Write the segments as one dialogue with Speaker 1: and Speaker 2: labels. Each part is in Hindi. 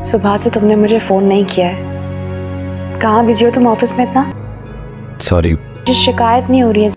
Speaker 1: सुबह से तुमने मुझे फोन नहीं किया है। कहाँ बिजी हो तुम ऑफिस में इतना?
Speaker 2: सॉरी।
Speaker 1: मुझे शिकायत नहीं हो रही है।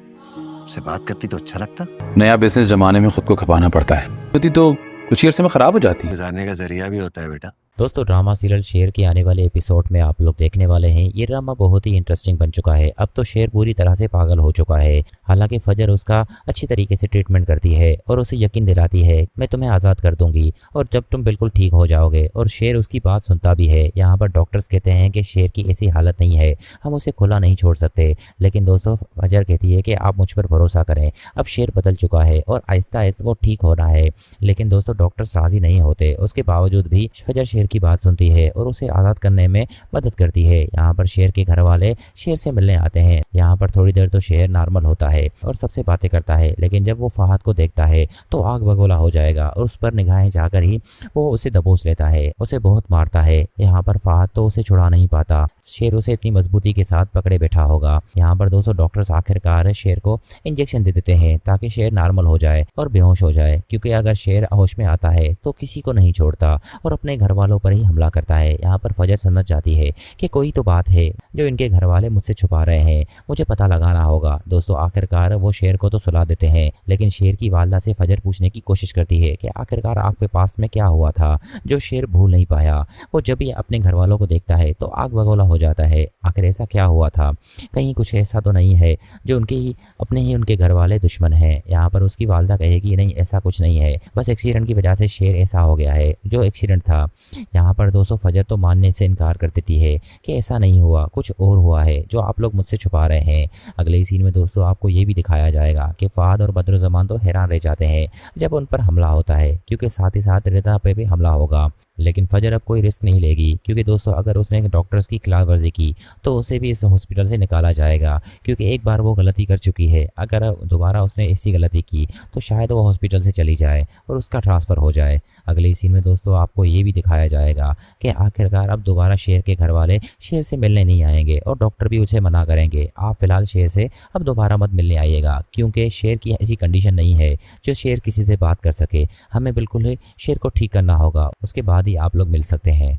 Speaker 3: से बात करती तो अच्छा लगता।
Speaker 2: नया बिजनेस जमाने में खुद को खपाना पड़ता है, होती तो कुछ ही अरसे में खराब हो जाती है।
Speaker 3: गुजारने का जरिया भी होता है बेटा।
Speaker 4: दोस्तों, ड्रामा सीरियल शेर के आने वाले एपिसोड में आप लोग देखने वाले हैं। ये ड्रामा बहुत ही इंटरेस्टिंग बन चुका है। अब तो शेर पूरी तरह से पागल हो चुका है। हालांकि फजर उसका अच्छी तरीके से ट्रीटमेंट करती है और उसे यकीन दिलाती है मैं तुम्हें आज़ाद कर दूंगी और जब तुम बिल्कुल ठीक हो जाओगे। और शेर उसकी बात सुनता भी है। यहाँ पर डॉक्टर्स कहते हैं कि शेर की ऐसी हालत नहीं है, हम उसे खुला नहीं छोड़ सकते। लेकिन दोस्तों, फजर कहती है कि आप मुझ पर भरोसा करें, अब शेर बदल चुका है और आहिस्ता आहिस्ता वो ठीक हो रहा है। लेकिन दोस्तों, डॉक्टर्स राजी नहीं होते। उसके बावजूद भी फजर शेर की बात सुनती है और उसे आज़ाद करने में मदद करती है। यहाँ पर शेर के घर वाले शेर से मिलने आते हैं। यहाँ पर थोड़ी देर तो शेर नॉर्मल होता है और सबसे बातें करता है, लेकिन जब वो फहद को देखता है तो आग बगोला हो जाएगा और उस पर निगाहें जाकर ही वो उसे दबोच लेता है, उसे बहुत मारता है। यहाँ पर फहद तो उसे छुड़ा नहीं पाता। शेर उसे इतनी मजबूती के साथ पकड़े बैठा होगा। यहाँ पर दोस्तों, डॉक्टर्स आखिरकार शेर को इंजेक्शन दे देते हैं ताकि शेर नॉर्मल हो जाए और बेहोश हो जाए, क्योंकि अगर शेर होश में आता है तो किसी को नहीं छोड़ता और अपने घर वालों पर ही हमला करता है। यहाँ पर फजर समझ जाती है कि कोई तो बात है जो इनके घर वाले मुझसे छुपा रहे हैं, मुझे पता लगाना होगा। दोस्तों, आखिरकार वो शेर को तो सुला देते हैं, लेकिन शेर की वालदा से फजर पूछने की कोशिश करती है कि आखिरकार आपके पास में क्या हुआ था जो शेर भूल नहीं पाया। वो जब भी अपने घर वालों को देखता है तो आग बगोला हो जाता है। आखिर ऐसा क्या हुआ था? कहीं कुछ ऐसा तो नहीं है जो उनके घर वाले दुश्मन हैं? यहाँ पर उसकी वालदा कहेगी नहीं, ऐसा कुछ नहीं है, बस एक्सीडेंट की वजह से शेर ऐसा हो गया है जो एक्सीडेंट था। यहाँ पर दोस्तों, फजर तो मानने से इनकार कर देती है कि ऐसा नहीं हुआ, कुछ और हुआ है जो आप लोग मुझसे छुपा रहे हैं। अगले सीन में दोस्तों आपको ये भी दिखाया जाएगा कि फहद और बदरुज़्ज़मान तो हैरान रह जाते हैं जब उन पर हमला होता है, क्योंकि साथ ही साथ रिदा पे भी हमला होगा। लेकिन फजर अब कोई रिस्क नहीं लेगी, क्योंकि दोस्तों अगर उसने डॉक्टर्स की खिलाफ वर्जी की तो उसे भी इस हॉस्पिटल से निकाला जाएगा, क्योंकि एक बार वो गलती कर चुकी है। अगर दोबारा उसने ऐसी गलती की तो शायद वो हॉस्पिटल से चली जाए और उसका ट्रांसफ़र हो जाए। अगले सीन में दोस्तों आपको ये भी दिखाया जाएगा कि आखिरकार अब दोबारा शेर के घर वाले शेर से मिलने नहीं आएंगे और डॉक्टर भी उसे मना करेंगे, आप फिलहाल शेर से अब दोबारा मत मिलने आइएगा, क्योंकि शेर की ऐसी कंडीशन नहीं है जो शेर किसी से बात कर सके। हमें बिल्कुल ही शेर को ठीक करना होगा, उसके बाद ही आप लोग मिल सकते हैं।